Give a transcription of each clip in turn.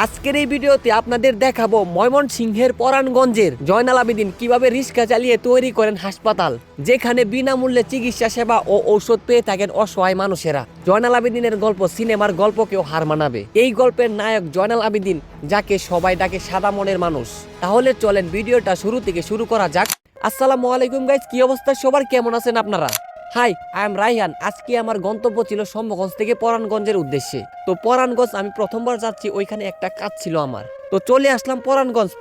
আজকের এই ভিডিওতে আপনাদের দেখাবো ময়মনসিংহের পরাণগঞ্জের জয়নাল আবেদিন কিভাবে রিক্সা চালিয়ে তৈরি করেন হাসপাতাল, যেখানে বিনামূল্যে চিকিৎসা সেবা ও ঔষধ পেয়ে থাকেন অসহায় মানুষেরা। জয়নাল আবেদিনের গল্প সিনেমার গল্পকেও হার মানাবে। এই গল্পের নায়ক জয়নাল আবেদিন, যাকে সবাই ডাকে সাদা মনের মানুষ। তাহলে চলেন ভিডিওটা শুরু থেকে শুরু করা যাক। আসসালামু আলাইকুম গাইস, কি অবস্থা সবার, কেমন আছেন আপনারা? Hi, I am Raihan. আজকে আমার গন্তব্য ছিল শম্ভুগঞ্জ থেকে পরাণগঞ্জের উদ্দেশ্যে। তো পরাণগঞ্জ আমি প্রথমবার যাচ্ছি, ওইখানে একটা কাজ ছিল আমার। তো চলে আসলাম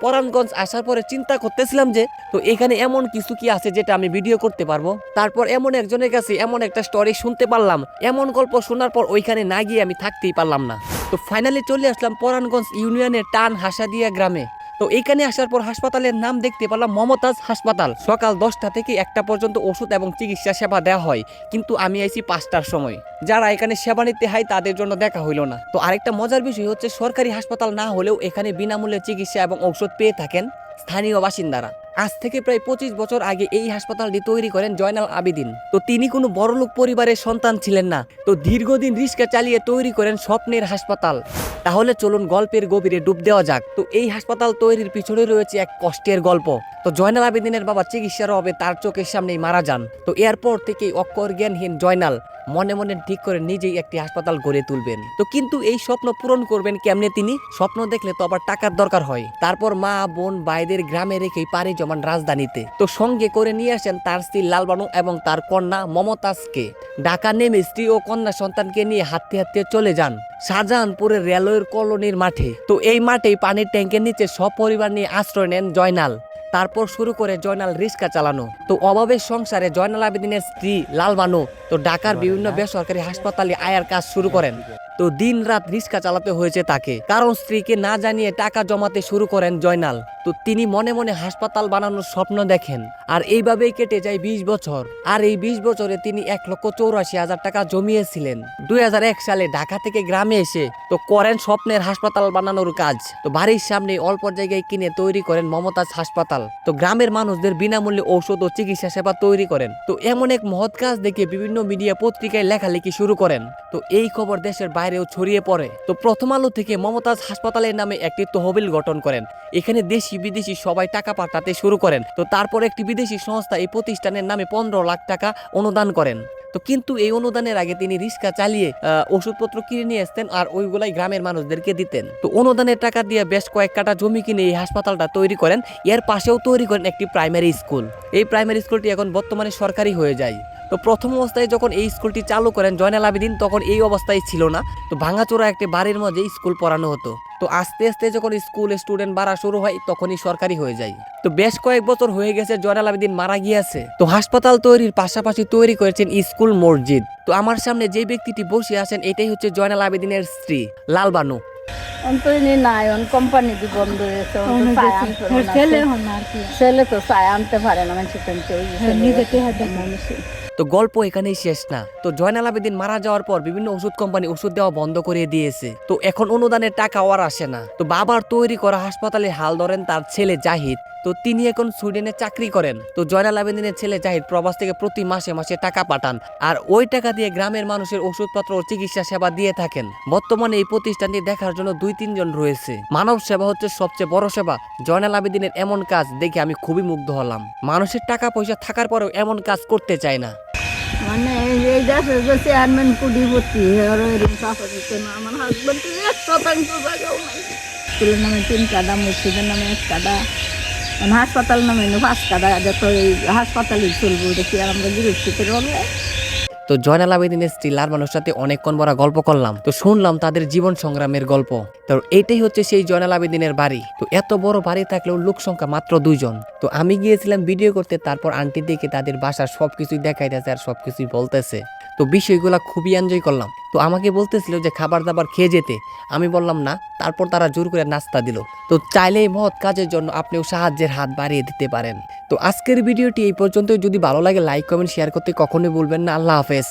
পরাণগঞ্জ আসার পরে চিন্তা করতেছিলাম যে তো এখানে এমন কিছু কি আছে যেটা আমি ভিডিও করতে পারবো। তারপর এমন একজনের কাছে এমন একটা স্টোরি শুনতে পারলাম, এমন গল্প শোনার পর ওইখানে না গিয়ে আমি থাকতেই পারলাম না। তো ফাইনালি চলে আসলাম পরাণগঞ্জ ইউনিয়নের টান হাসাদিয়া গ্রামে। তো এইখানে আসার পর হাসপাতালের নাম দেখতে পেলাম মমতাজ হাসপাতাল। সকাল 10টা থেকে 1টা পর্যন্ত ওষুধ এবং চিকিৎসা সেবা দেওয়া হয়, কিন্তু আমি আইছি 5টার সময়। যারা এখানে সেবা নিতে হয় তাদের জন্য দেখা হইল না। তো আরেকটা মজার বিষয় হচ্ছে, সরকারি হাসপাতাল না হলেও এখানে বিনামূল্যে চিকিৎসা এবং ঔষধ পেয়ে থাকেন স্থানীয় বাসিন্দারা। আজ থেকে প্রায় 25 বছর আগে এই হাসপাতালটি তৈরি করেন জয়নাল আবেদিন। তো তিনি কোনো বড়লোক পরিবারের সন্তান ছিলেন না, তো দীর্ঘদিন রিক্সা চালিয়ে তৈরি করেন স্বপ্নের হাসপাতাল। তাহলে চলুন গল্পের গভীরে ডুব দেওয়া যাক। তো এই হাসপাতাল তৈরির পিছনে রয়েছে এক কষ্টের গল্প। তো জয়নাল আবেদিনের বাবা চিকিৎসার অভাবে তার চোখের সামনেই মারা যান। তো এরপর থেকেই অক্ষর জ্ঞানহীন জয়নাল মনে মনে ঠিক করে নিজেই একটি হাসপাতাল গড়ে তুলবেন। তো কিন্তু এই স্বপ্ন পূরণ করবেন কেমনে তিনি? স্বপ্ন দেখলে তো আবার টাকার দরকার হয়। তারপর মা বোন ভাইদের গ্রামে রেখেই পাড়ি জমান রাজধানীতে। তো সঙ্গে করে নিয়ে আসেন তার স্ত্রী লালবানু এবং তার কন্যা মমতাজকে। ঢাকা নেমে স্ত্রী ও কন্যা সন্তানকে নিয়ে হাঁটতে হাঁটতে চলে যান শাহজাহানপুরের রেলওয়ের কলোনির মাঠে। তো এই মাঠেই পানির ট্যাঙ্কের নিচে সপরিবার নিয়ে আশ্রয় নেন জয়নাল। তারপর শুরু করে জয়নাল রিক্সা চালানো। তো অভাবের সংসারে জয়নাল আবেদিনের স্ত্রী লালবানু তো ঢাকার বিভিন্ন বেসরকারি হাসপাতালে আয়ার কাজ শুরু করেন। তো দিন রাত রিক্সা চালাতে হয়েছে তাকে, কারণ স্ত্রীকে না জানিয়ে টাকা জমাতে শুরু করেন জয়নাল। তো তিনি মনে মনে হাসপাতাল বানানোর স্বপ্ন দেখেন। আর এইভাবেই কেটে যায় 20 বছর। আর এই 20 বছরে তিনি 1,84,000 টাকা জমিয়েছিলেন। 2001 সালে ঢাকা থেকে গ্রামে এসে তো করেন স্বপ্নের হাসপাতাল বানানোর কাজ। তো বাড়ির সামনে অল্প জায়গায় কিনে তৈরি করেন মমতাজ হাসপাতাল। তো গ্রামের মানুষদের বিনামূল্যে ঔষধ ও চিকিৎসা সেবা তৈরি করেন। তো এমন এক মহৎ কাজ দেখে বিভিন্ন মিডিয়া পত্রিকায় লেখালেখি শুরু করেন। তো এই খবর দেশের বাইরেও ছড়িয়ে পড়ে। তো প্রথম আলো থেকে মমতাজ হাসপাতালের নামে একটি তহবিল গঠন করেন। এখানে দেশি বিদেশি সবাই টাকা পাঠাতে শুরু করেন। তো তারপর একটি বিদেশি সংস্থা এই প্রতিষ্ঠানের নামে 15 লাখ টাকা অনুদান করেন। তো কিন্তু এই অনুদানের আগে তিনি রিক্সা চালিয়ে ওষুধপত্র কিনে নিয়ে আসতেন, আর ওইগুলাই গ্রামের মানুষদেরকে দিতেন। তো অনুদানের টাকা দিয়ে বেশ কয়েক কাঠা জমি কিনে এই হাসপাতালটা তৈরি করেন। এর পাশেও তৈরি করেন একটি প্রাইমারি স্কুল। এই প্রাইমারি স্কুলটি এখন বর্তমানে সরকারি হয়ে যায়। তো প্রথম অবস্থায় যখন এই স্কুলটি চালু করেন জয়নাল আবেদিন, তখন এই অবস্থায় ছিল না। তো ভাঙাচোরা একটি বাড়ির মধ্যে স্কুল পড়ানো হতো। তো আস্তে আস্তে যখন স্কুল স্টুডেন্ট বাড়া শুরু হয়, তখনই সরকারি হয়ে যায়। তো বেশ কয়েক বছর হয়ে গেছে জয়নাল আবেদিন মারা গিয়েছে। তো হাসপাতাল তৈরির পাশাপাশি তৈরি করেছেন স্কুল, মসজিদ। তো আমার সামনে যে ব্যক্তিটি বসে আছেন, এটাই হচ্ছে জয়নাল আবেদিনের স্ত্রী লালবানু। কোম্পানি বন্ধ হয়েছে, ছেলে তো চায় আনতে পারে না, তো গল্প এখানেই শেষ না। তো জয়নাল আবেদিন মারা যাওয়ার পর বিভিন্ন ওষুধ কোম্পানি ওষুধ দেওয়া বন্ধ করে দিয়েছে। তো এখন অনুদানের টাকা আর আসে না। তো বাবার তৈরি করা হাসপাতালে হাল ধরেন তার ছেলে জাহিদ। তো তিনি এখন সুইডেনে চাকরি করেন। তো জয়নাল আবেদিনের ছেলে জাহিদ প্রবাস থেকে প্রতি মাসে মাসে টাকা পাঠান, আর ওই টাকা দিয়ে গ্রামের মানুষের ওষুধপত্র ও চিকিৎসা সেবা দিয়ে থাকেন। বর্তমানে এই প্রতিষ্ঠানটি দেখার জন্য 2-3 জন রয়েছে। মানব সেবা হচ্ছে সবচেয়ে বড় সেবা। জয়নাল আবেদিনের এমন কাজ দেখে আমি খুবই মুগ্ধ হলাম। মানুষের টাকা পয়সা থাকার পরেও এমন কাজ করতে চায় না। মানে এই দেশে যে চেয়ারম্যান কুটিপতি, আমার হাজবেন্ড 1% জায়গাও নাই। স্কুলের নামে 3 কাঠা, মসজিদের নামে 1 কাঠা, হাসপাতাল নামে 5 কাঠা। যত এই হাসপাতালই চলবো, দেখি আর আমরা গৃহস্থিতে রলে। তো জয়নাল আবেদিনের স্ত্রী লালবানুর সাথে অনেকক্ষণ বড় গল্প করলাম। তো শুনলাম তাদের জীবন সংগ্রামের গল্প। তো এইটাই হচ্ছে সেই জয়নাল আবেদিনের বাড়ি। তো এত বড় বাড়ি থাকলেও লোক সংখ্যা মাত্র 2 জন। তো আমি গিয়েছিলাম ভিডিও করতে, তারপর আন্টি দেখে তাদের বাসার সবকিছুই দেখাইতেছে আর সবকিছুই বলতেছে। তো বিষয়গুলা খুবই এনজয় করলাম। তো আমাকে বলতেছিল যে খাবার দাবার খেয়ে যেতে, আমি বললাম না। তারপর তারা জোর করে নাস্তা দিল। তো চাইলে এই মহৎ কাজের জন্য আপনিও সাহায্যের হাত বাড়িয়ে দিতে পারেন। তো আজকের ভিডিওটি এই পর্যন্ত। যদি ভালো লাগে লাইক কমেন্ট শেয়ার করতে কখনোই ভুলবেন না। আল্লাহ হাফেজ।